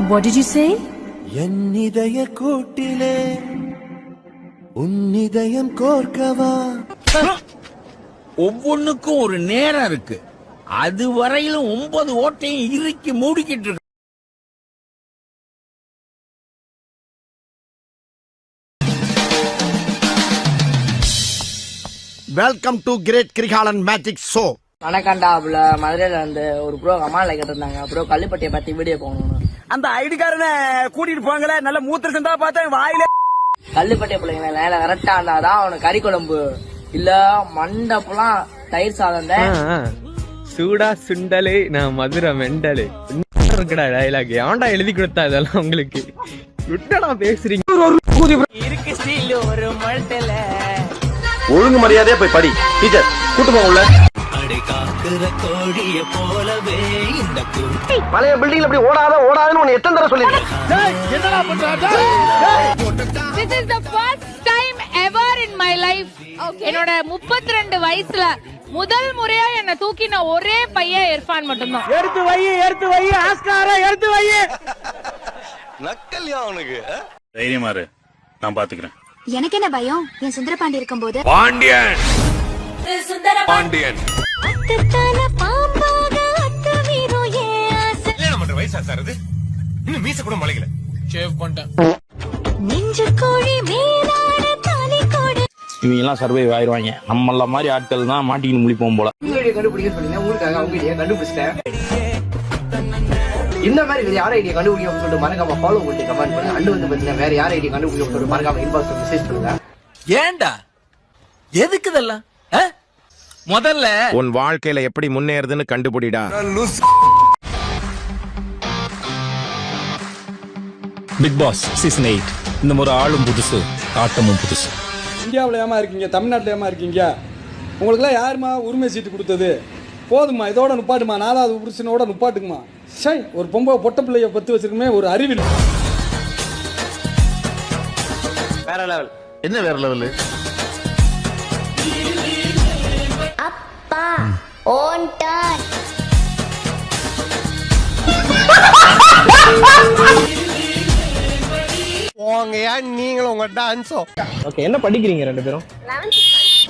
What did you say? என் இதய கூட்டிலே உன் இதயம் கோர்க்கவா. ஒவ்வொன்னுக்கும் ஒரு நேரம் இருக்கு. அது வரையிலும் 9 ஓட்டையும் இறுக்கி மூடிக்கிட்டு இருக்கு. Welcome to great Kirikalan magic show. வணக்கம்டா. மதுரையில வந்து ஒரு ப்ரோ அம்மால கேட்டிருந்தாங்க, ப்ரோ கல்லுப்பட்டியை பத்தி வீடியோ போகணும். அந்த ஐடிக்காரனை கூட்டிட்டு போங்களே, நல்ல மூத்திர சந்தா பார்த்தேன் வாயில. கல்லுப்பட்டிய பிள்ளைங்க நேல கரெக்டா இருந்தாதான் அவனுக்கு கறி குழம்பு இல்ல மண்டப்பெல்லாம் தயிர் சாதம் தான். சூடா சுண்டலு நான் மதுரை மெண்டலு இருக்குடா டைலாக். எவன்டா எழுதி கொடுத்தா இதெல்லாம் உங்களுக்கு? விட்டடா பேசுறீங்க. இருக்கு ஸ்டீல் ஒரு மல்டல. ஒழுங்கு மரியாதையா போய் படி. டீச்சர் கூட்டு போங்க உள்ள. பழைய பில்டிங்ல அப்படி ஓடாதுன்னு உன்னை எத்தனை தடவை சொல்லிருக்கேன். This is the first time ever in my life. என்னோட 32 வயசுல முதல் முறையா என்ன தூக்கின ஒரே பையன் இர்ஃபான் மட்டும்தான். எடுத்து வை ஆஸ்கார எடுத்து வை. நக்கல்யா அவனுக்கு. தைரியமா இரு, நான் பாத்துக்கிறேன். எனக்கு என்ன பயம்? என் சுந்தரபாண்டி இருக்கும் போது. பாண்டியன் வயசா சார் அது? இன்னும் மீச கூட முளைக்கல. ஷேவ் பண்ணிட்டேன். இவங்க எல்லாம் சர்வைவ் ஆயிருவாங்க. நம்மள மாதிரி ஆட்கள் தான் மாட்டிக்கின்னு முழிப்போம் போல. கண்டுபிடிக்க சொல்லுங்க, ஊருக்காக அவங்க ஐடியா கண்டுபிடிச்சிட்டேன். இந்த மாதிரி யார் ஐடியா கண்டுபிடிக்க சொல்லிட்டு மறக்காம ஃபாலோ பண்ணி கமெண்ட் பண்ணுங்க. அண்டு வந்து பாத்தீங்கன்னா வேற யார் ஐடியா கண்டுபிடிக்க சொல்லிட்டு மறக்காம இன்பாக்ஸ் மெசேஜ் பண்ணுங்க. ஏண்டா எதுக்கு இதெல்லாம்? முதல்ல உன் வாழ்க்கையில எப்படி முன்னேறதுன்னு கண்டுபிடிடா. பிக் பாஸ் சீசன் 8 இந்த முறை ஆளும் புதுசு, ஆட்டமும் புதுசு. இந்தியாவில் ஏமா இருக்கீங்க, தமிழ்நாட்டில் ஏமா இருக்கீங்க? உங்களுக்குலாம் யாருமா உரிமை சீட்டு கொடுத்தது? போதுமா, இதோட நுப்பாட்டுமா, 4வது புருஷனோட நுப்பாட்டுக்குமா. சை, ஒரு பொம்பை பொட்ட பிள்ளைய பத்து வச்சிருக்குமே ஒரு அறிவில். வேற லெவல். என்ன வேற லெவல்? அப்பா ஓன் டர்ன். போங்கயா நீங்களும் உங்க டான்ஸோ. ஓகே, என்ன படிக்கிறீங்க ரெண்டு பேரும்? 11th.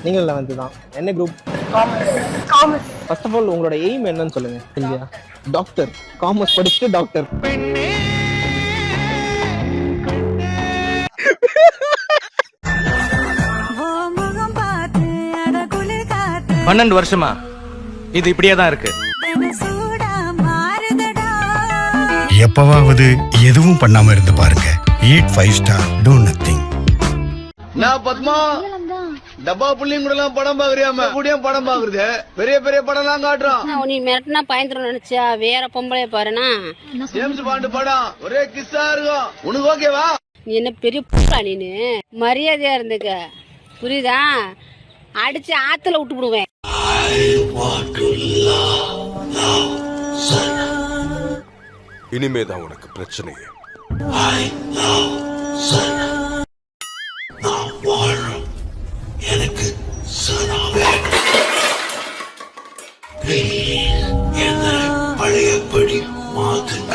நீங்கள் 11th தான். என்ன group? Commerce. First of all உங்களோட எய்ம் என்னன்னு சொல்லுங்க. இல்லையா டாக்டர், காமர்ஸ் படிச்சுட்டு டாக்டர். 12 வருஷமா இது இப்படியே தான் இருக்கு. எப்பவாவது எதுவும் பண்ணாம இருந்து பாருங்க. Eat 5 star, two nothing. நான் பத்மா டப்பா புள்ளியும் கூட எல்லாம் படம் பாக்குறியாம கூடயும் படம் பாக்குறது. பெரிய பெரிய படம் எல்லாம் காட்டுறான். நீ மிரட்டினா பயந்துரும் நினைச்சா வேற பொம்பளைய பாருனா. ஜேம்ஸ் பாண்ட் படம் ஒரே கிஸ்ஸா இருக்கும். உனக்கு ஓகேவா? நீ என்ன பெரிய புள்ளா? நீனு மரியாதையா இருந்துக்க, புரியுதா? அடிச்சு ஆத்துல விட்டு விடுவேன். இனிமேதான் உனக்கு பிரச்சனையே. எனக்கு பழையபடி மாத்துங்க.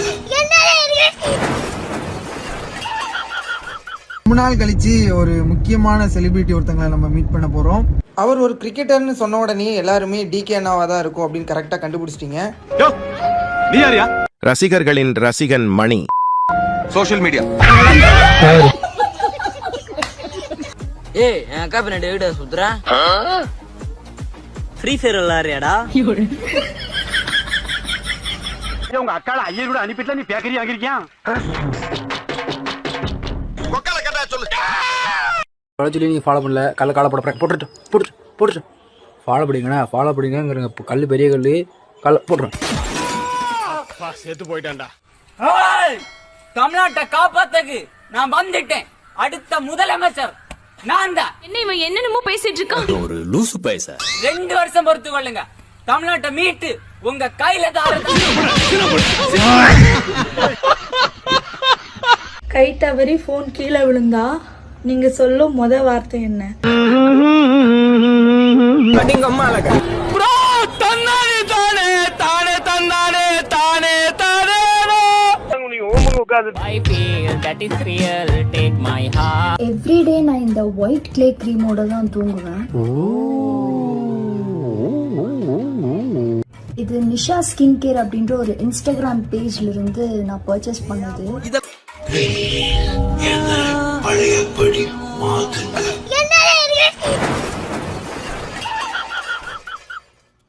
ரொம்ப நாள் கழிச்சு ஒரு முக்கியமான செலிபிரிட்டி ஒருத்தங்களை நம்ம மீட் பண்ண போறோம். அவர் ஒரு கிரிக்கெட்டர்னு சொன்ன உடனே எல்லாருமே டிகே அண்ணாவா தான் இருக்கும் அப்படின்னு கரெக்டா கண்டுபிடிச்சிட்டீங்க. நீ யாரியா? ரசிகர்களின் ரசிகன் மணி. Social media. ஏய், என் அக்கா பின்னாடி வீடியோ சுத்துறா. ஃப்ரீ ஃபயர் விளையாடுறியாடா? உங்க அக்கால ஐயர் கூட அனுப்பிட்டு நீ பேக்கரி வாங்கிருக்கியா? சொல்லி நீங்க ஃபாலோ பண்ணல. காலை போடுறேன். போட்டு ஃபாலோ பண்ணிங்கண்ணா. ஃபாலோ பண்ணிங்கிறங்க. கல் பெரிய கல் கல்ல போடுறேன். சேர்த்து போயிட்டான்டா. தமிழ்நாட்டை காப்பாத்தக்கு நான் வந்துட்டேன். அடுத்த முதலமைச்சர் நான் தான். என்ன இவன் என்னென்னமோ பேசிட்டு இருக்கான்? ஒரு லூசு பைசா. 2 வருஷம் பொறுத்து கொள்ளுங்க. தமிழ்நாட்டை மீட்டு உங்க கையில தான். கை தவறி போன் கீழே விழுந்தா நீங்க சொல்லும் முத வார்த்தை என்ன? இருக்காது. எவ்ரிடே நான் இந்த ஒயிட் கிளே கிரீமோட தான் தூங்குவேன். இது நிஷா ஸ்கின் கேர் அப்படின்ற ஒரு இன்ஸ்டாகிராம் பேஜ்ல இருந்து நான் பர்ச்சேஸ் பண்ணது.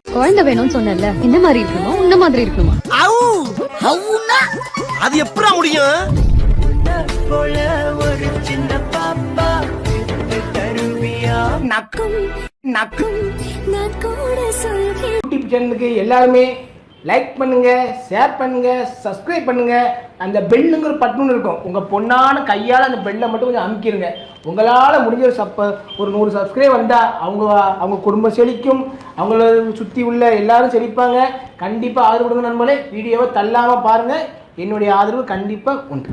குழந்தை வேணும்னு சொன்னல, என்ன மாதிரி இருக்கணும், உன்ன மாதிரி இருக்கணுமா? அது எப்படா முடியும்? யூடியூப் சேனலுக்கு எல்லாருமே லைக் பண்ணுங்க, ஷேர் பண்ணுங்க, சப்ஸ்கிரைப் பண்ணுங்க. அந்த பெல்லுங்கிற பட்டன் இருக்கும், உங்க பொண்ணான கையால் அந்த பெல்லை மட்டும் கொஞ்சம் அமுக்கிடுங்க. உங்களால் முடிஞ்ச ஒரு 100 சப்ஸ்கிரைப் வந்தால் அவங்க குடும்பம் செழிக்கும், அவங்கள சுற்றி உள்ள எல்லாரும் செழிப்பாங்க. கண்டிப்பாக ஆதரவு கொடுங்க நண்பர்களே. வீடியோவை தள்ளாமல் பாருங்கள். என்னுடைய ஆதரவு கண்டிப்பாக உண்டு.